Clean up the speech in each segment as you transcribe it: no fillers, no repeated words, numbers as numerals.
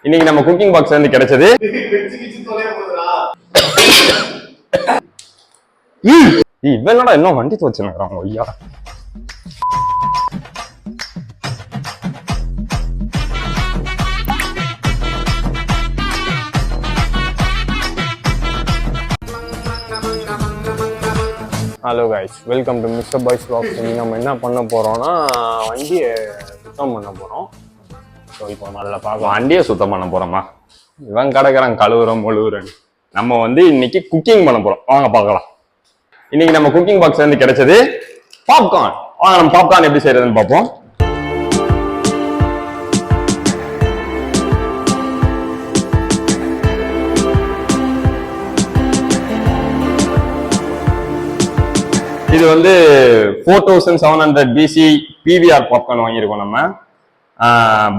இன்னைக்கு நம்ம cooking box வந்து கிடைச்சது. இவனடா இன்னும் வண்டி துவச்சுக்கிறாங்க ஐயா. Hello guys, welcome to mister boys vlogs. இன்னைக்கு நம்ம என்ன பண்ண போறோம்னா வண்டியை சுத்தம் பண்ண போறோம். ஸோ இப்போ முதல்ல பார்க்கலாம், வண்டியை சுத்தம் பண்ண போறோமா. இவன் கிடக்குறான் கழுவுறோம் முழுவுறேன். நம்ம வந்து இன்னைக்கு குக்கிங் பண்ண போறோம், வாங்க பார்க்கலாம். இன்னைக்கு நம்ம குக்கிங் பாக்ஸ் வந்து கிடைச்சது பாப்கார்ன். வாங்க நம்ம பாப்கார்ன் எப்படி செய்யறதுன்னு பார்ப்போம். இது வந்து 4700 BC PVR பாப்கார்ன் வாங்கியிருக்கோம் நம்ம.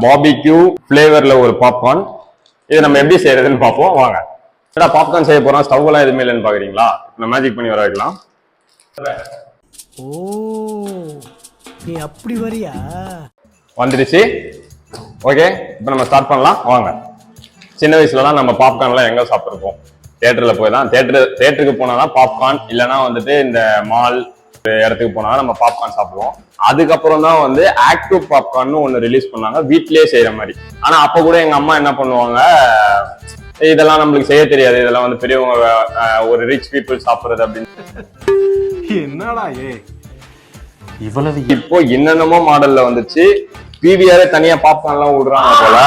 பாபிக்யூ ஃபிளேவர்ல ஒரு பாப்கார்ன். இது நம்ம எப்படி செய்யறதுன்னு பார்ப்போம் வாங்க. ஏடா பாப்கார்ன் செய்ய போறோம், ஸ்டவ் எல்லாம் எதுவுமே இல்லைன்னு பாக்குறீங்களா? நம்ம மேஜிக் பண்ணி வர வைக்கலாம். ஓ, நீ அப்படி வரியா? வந்துருச்சு. ஓகே, இப்போ நம்ம ஸ்டார்ட் பண்ணலாம் வாங்க. சின்ன வயசுலலாம் நம்ம பாப்கார்ன்லாம் எங்க சாப்பிட்டுருப்போம்? தியேட்டர்ல போய் தான். தியேட்டருக்கு போனாதான் பாப்கார்ன், இல்லைன்னா வந்துட்டு இந்த மால் இடத்துக்கு போனாதான் நம்ம பாப்கார்ன் சாப்பிடுவோம். அதுக்கப்புறம் தான் வந்து ஆக்டிவ் பாப்கார்ன் ஒன்னு ரிலீஸ் பண்ணாங்க, வீட்லயே செய்யற மாதிரி. ஆனா அப்ப கூட எங்க அம்மா என்ன பண்ணுவாங்க, இதெல்லாம் நம்மளுக்கு செய்ய தெரியாது, இதெல்லாம் வந்து பெரியவங்க ஒரு ரிச் பீப்புள் சாப்பிடுறது அப்படின்னு. என்னடா இவ்வளவு இப்போ என்னென்னமோ மாடல்ல வந்துச்சு. பிவிஆரே தனியா பாப்கார்ன் எல்லாம் விடுறாங்க போல.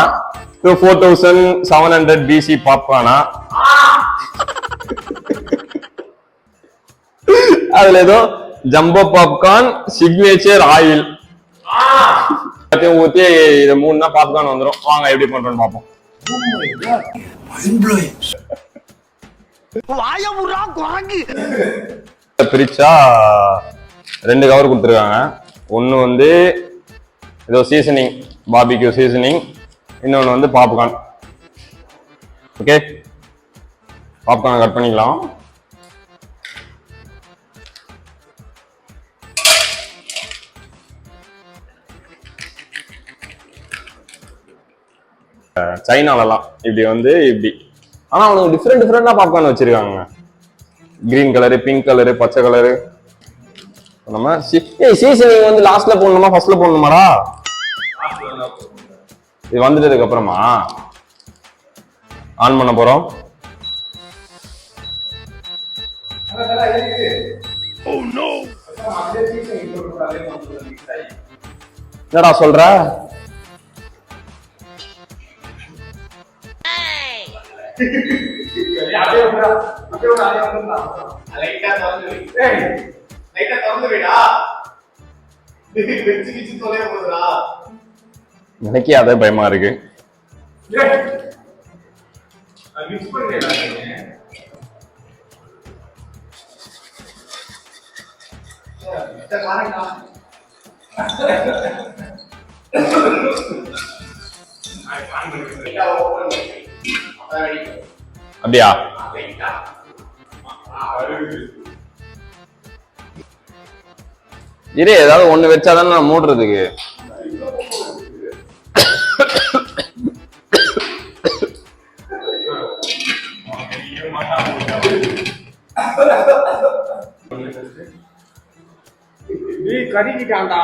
4700 BC பாப்கார்னா, அதுல ஏதோ ஜம்போ பாப்கார்ன், சிக்னேச்சர் ஆயில் ஊத்தி இது 3 தான் பாப்கார்ன் வந்துடும். வாங்க எப்படி பண்றோம்னு பார்ப்போம். பிரிச்சா 2 கவர் கொடுத்துருக்காங்க. ஒன்னு வந்து ஏதோ சீசனிங், பாபிக்யூ சீசனிங், இன்னொன்னு வந்து பாப்கார்ன். ஓகே, பாப்கார்ன் கட் பண்ணிக்கலாம். சைனாலலாம் இப்படி வந்து இப்படி. ஆனா அவனுக்கு டிஃப்ரெண்டா பாப்கார்ன் வச்சிருக்காங்க. கிரீன் கலரு, பிங்க் கலரு, பச்சை கலரு. நம்ம சீசனிங் வந்து லாஸ்ட்ல போடணுமா ஃபர்ஸ்ட்ல போடணுமாடா? இது வந்துட்டதுக்கு அப்புறமா ஆன் பண்ண போறோம். என்னடா சொல்ற? எனக்கே அதே பயமா இருக்கு. அப்படியா? இரு, ஏதாவது ஒண்ணு வச்சாதானே நான் மூடுறதுக்கு. கறிக்கிட்டாண்டா.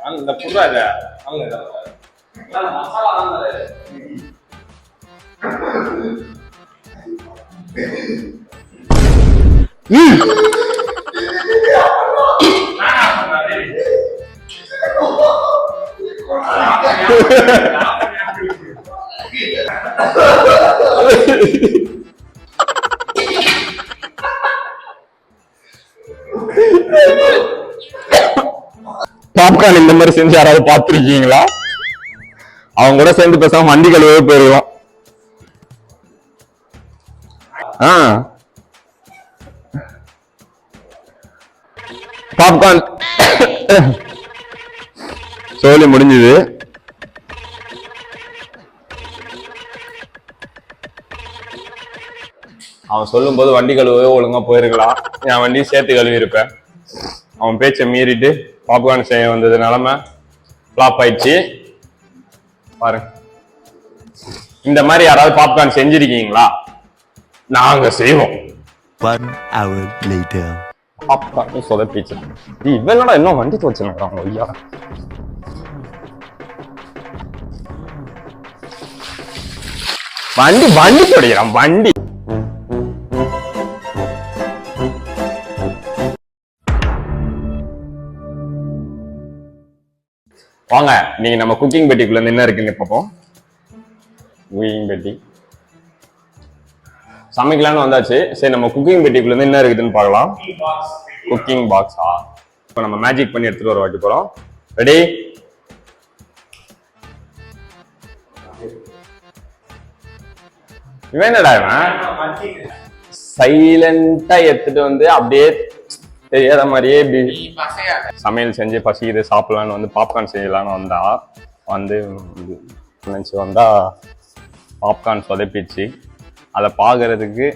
அந்த புறா இல்ல மசாலா பாப்கார்ன் இந்த மாதிரி செஞ்சு யாராவது பார்த்திருக்கீங்களா? அவங்க கூட சேர்ந்து பேசாம வண்டி கழுவே போயிருவோம். பாப்கார்ன் சோலி முடிஞ்சது. அவன் சொல்லும் போது வண்டி கழுவே ஒழுங்கா போயிருக்கலாம், என் வண்டி சேர்த்து கழுவி இருப்பேன். அவன் பேச்சை மீறிட்டு பாப்கார்ன் செய்ய வந்தது நிலமை ஃப்ளாப் ஆயிடுச்சு பாருங்க. இந்த மாதிரி யாராவது பாப்கார்ன் செஞ்சிருக்கீங்களா? நாங்க செய்வோம். 1 hour later. பாப்கார்ன் சொதப்பிச்சு. இவனோட இன்னும் வண்டி துவச்சுக்கிறாங்க ஐயா. வண்டி வண்டி தொடைக்கிறான் வண்டி. வாங்க நீங்க நம்ம குக்கிங் பெட்டிக்குள்ள இருந்து என்ன இருக்குன்னு பார்ப்போம். குக்கிங் பெட்டி சமைக்கலான்னு வந்தாச்சு. சரி நம்ம குக்கிங் பெட்டிக்குள்ள இருந்து என்ன இருக்குதுன்னு பார்க்கலாம். குக்கிங் பாக்ஸா? இப்போ நம்ம மேஜிக் பண்ணி எடுத்துட்டு வர வைக்க போறோம். ரெடி? இவன் என்னடா இவன் சைலண்டா எடுத்துட்டு வந்து அப்படியே தெரியாத மாதிரியே சமையல் செஞ்சு பசிக்குது சாப்பிடலான்னு வந்து பாப்கார்ன் செய்யலான்னு வந்தா வந்து நினைச்சு வந்தா பாப்கார்ன் சொதப்பிச்சு. அதை பாக்குறதுக்கு